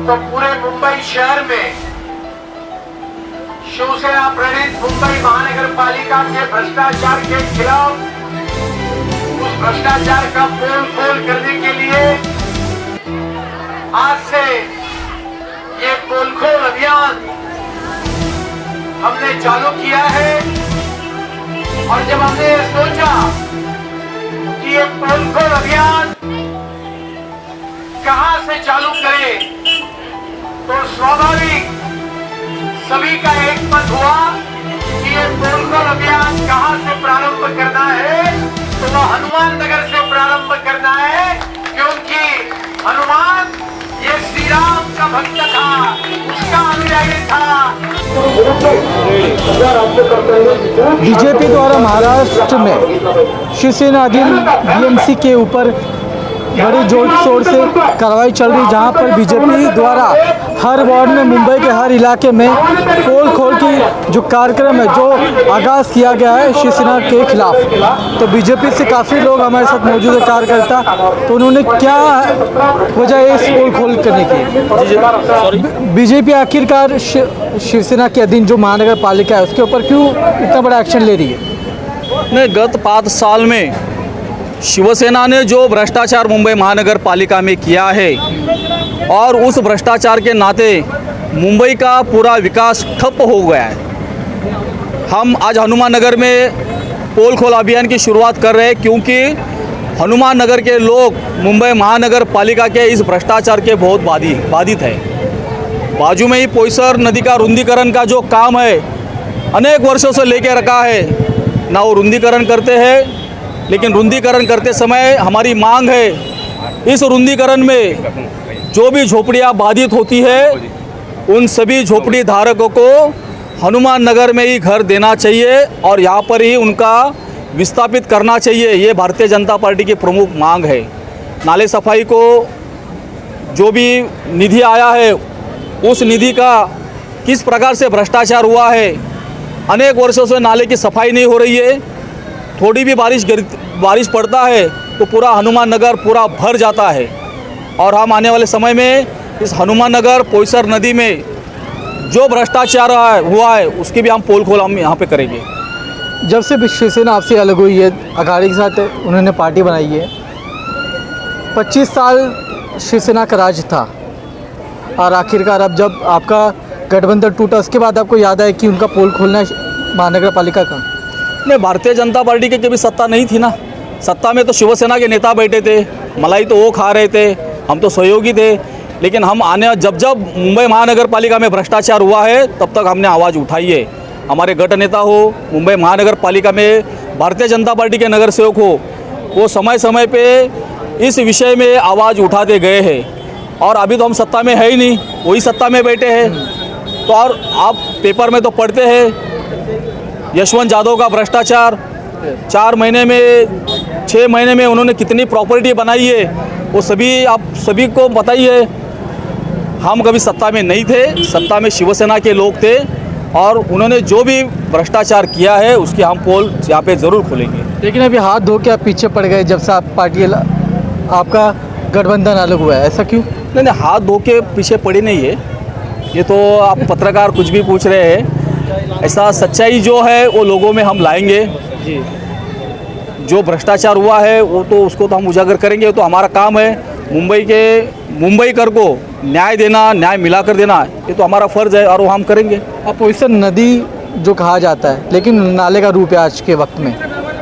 तो पूरे मुंबई शहर में शिवसेना प्रणीत मुंबई महानगर पालिका के भ्रष्टाचार के खिलाफ, उस भ्रष्टाचार का पोल करने के लिए आज से ये पोल खोल अभियान हमने चालू किया है। और जब हमने सोचा कि ये पोल खोल अभियान कहां से चालू करें, तो स्वाभाविक सभी का एक मत हुआ कि ये पोल खोल अभियान कहां से प्रारंभ करना है, तो वह हनुमान नगर से प्रारंभ करना है, क्योंकि हनुमान ये श्री राम का भक्त था, उसका अनुयायी था। बीजेपी द्वारा महाराष्ट्र में शिवसेना अधीन बीएमसी के ऊपर बड़ी जोर शोर से कार्रवाई चल रही, जहां पर बीजेपी द्वारा हर वार्ड में, मुंबई के हर इलाके में पोल खोल की जो कार्यक्रम है, जो आगाज़ किया गया है शिवसेना के खिलाफ। तो बीजेपी से काफ़ी लोग हमारे साथ मौजूद है, कार्यकर्ता, तो उन्होंने क्या वजह है इस पोल खोल करने की? बीजेपी आखिरकार शिवसेना के अधीन जो महानगर पालिका है उसके ऊपर क्यों इतना बड़ा एक्शन ले रही है? नहीं, गत 5 साल में शिवसेना ने जो भ्रष्टाचार मुंबई महानगर पालिका में किया है, और उस भ्रष्टाचार के नाते मुंबई का पूरा विकास ठप हो गया है। हम आज हनुमान नगर में पोल खोल अभियान की शुरुआत कर रहे हैं, क्योंकि हनुमान नगर के लोग मुंबई महानगर पालिका के इस भ्रष्टाचार के बहुत बाधित है। बाजू में ही पोईसर नदी का रुंदीकरण का जो काम है, अनेक वर्षों से लेके रखा है, ना वो रुंदीकरण करते हैं। लेकिन रुंदीकरण करते समय हमारी मांग है, इस रुंदीकरण में जो भी झोपड़ियाँ बाधित होती है, उन सभी झोपड़ी धारकों को हनुमान नगर में ही घर देना चाहिए और यहाँ पर ही उनका विस्थापित करना चाहिए। ये भारतीय जनता पार्टी की प्रमुख मांग है। नाले सफाई को जो भी निधि आया है, उस निधि का किस प्रकार से भ्रष्टाचार हुआ है। अनेक वर्षों से नाले की सफाई नहीं हो रही है। थोड़ी भी बारिश पड़ता है तो पूरा हनुमान नगर पूरा भर जाता है। और हम आने वाले समय में इस हनुमान नगर पोईसर नदी में जो भ्रष्टाचार हुआ है, उसकी भी हम पोल खोल हम यहाँ पे करेंगे। जब से शिवसेना आपसे अलग हुई है, अघाड़ी के साथ उन्होंने पार्टी बनाई है, 25 साल शिवसेना का राज था, और आखिरकार अब जब आपका गठबंधन टूटा, उसके बाद आपको याद आया कि उनका पोल खोलना है महानगर पालिका का? नहीं, भारतीय जनता पार्टी की कभी सत्ता नहीं थी ना। सत्ता में तो शिवसेना के नेता बैठे थे, मलाई तो वो खा रहे थे, हम तो सहयोगी थे। लेकिन हम जब मुंबई महानगर पालिका में भ्रष्टाचार हुआ है, तब तक हमने आवाज़ उठाई है। हमारे गठ नेता हो, मुंबई महानगर पालिका में भारतीय जनता पार्टी के नगर सेवक हो, वो समय समय पे इस विषय में आवाज़ उठाते गए हैं। और अभी तो हम सत्ता में है ही नहीं, वही सत्ता में बैठे हैं। तो और आप पेपर में तो पढ़ते हैं, यशवंत यादव का भ्रष्टाचार 4 महीने में 6 महीने में उन्होंने कितनी प्रॉपर्टी बनाई है, वो आप सभी को पता ही है। हम कभी सत्ता में नहीं थे, सत्ता में शिवसेना के लोग थे, और उन्होंने जो भी भ्रष्टाचार किया है उसकी हम पोल यहाँ पे ज़रूर खोलेंगे। लेकिन अभी हाथ धो के आप पीछे पड़ गए जब से आपका गठबंधन अलग हुआ है, ऐसा क्यों? नहीं, हाथ धो के पीछे पड़ी नहीं है। ये तो आप पत्रकार कुछ भी पूछ रहे हैं। ऐसा सच्चाई जो है वो लोगों में हम लाएंगे जी। जो भ्रष्टाचार हुआ है वो तो उसको तो हम उजागर करेंगे। तो हमारा काम है मुंबईकर को न्याय देना, न्याय मिलाकर देना, ये तो हमारा फ़र्ज़ है और वो हम करेंगे। अब पोईसर नदी जो कहा जाता है, लेकिन नाले का रूप है आज के वक्त में,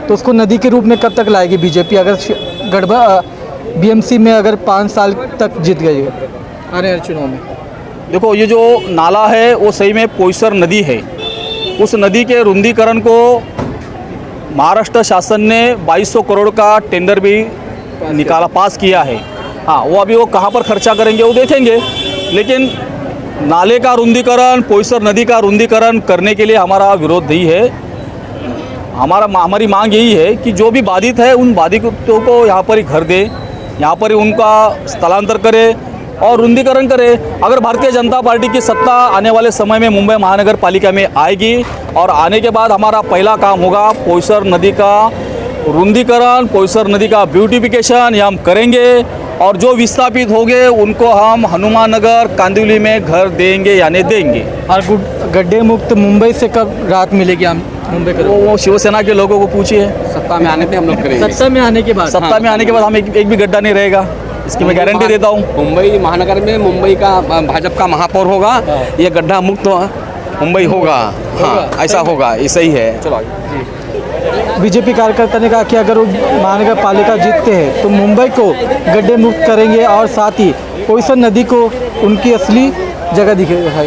तो उसको नदी के रूप में कब तक लाएगी बीजेपी, अगर बीएमसी में अगर 5 साल तक जीत गई है आने वाले चुनाव में? देखो, ये जो नाला है वो सही में पोईसर नदी है। उस नदी के रुंदीकरण को महाराष्ट्र शासन ने 2200 करोड़ का टेंडर भी पास किया है। हाँ, वो कहाँ पर खर्चा करेंगे वो देखेंगे। लेकिन नाले का रुंदीकरण, पोईसर नदी का रुंदीकरण करने के लिए हमारा विरोध नहीं है। हमारी मांग यही है कि जो भी बाधित है उन बाधितों को यहाँ पर ही घर दे, यहाँ पर ही उनका स्थलांतर करे और रुंदीकरण करे। अगर भारतीय जनता पार्टी की सत्ता आने वाले समय में मुंबई महानगर पालिका में आएगी और आने के बाद हमारा पहला काम होगा पोईसर नदी का रुंदीकरण, पोईसर नदी का ब्यूटिफिकेशन, ये हम करेंगे। और जो विस्थापित हो गए उनको हम हनुमान नगर कांदिवली में घर देंगे या नहीं देंगे। और गड्ढे मुक्त मुंबई से कब राहत मिलेगी हम मुंबई को? वो शिवसेना के लोगों को पूछिए। सत्ता में आने पे हम लोग करेंगे। सत्ता में आने के बाद? सत्ता में आने के बाद हम एक भी गड्ढा नहीं रहेगा, इसकी मैं गारंटी देता हूँ। मुंबई महानगर में मुंबई का भाजपा का महापौर होगा, ये गड्ढा मुक्त मुंबई होगा। हाँ, ऐसा होगा, ये सही है। चलो बीजेपी कार्यकर्ता ने कहा कि अगर वो महानगर पालिका जीतते हैं तो मुंबई को गड्ढे मुक्त करेंगे और साथ ही कोयसर नदी को उनकी असली जगह दिखे है।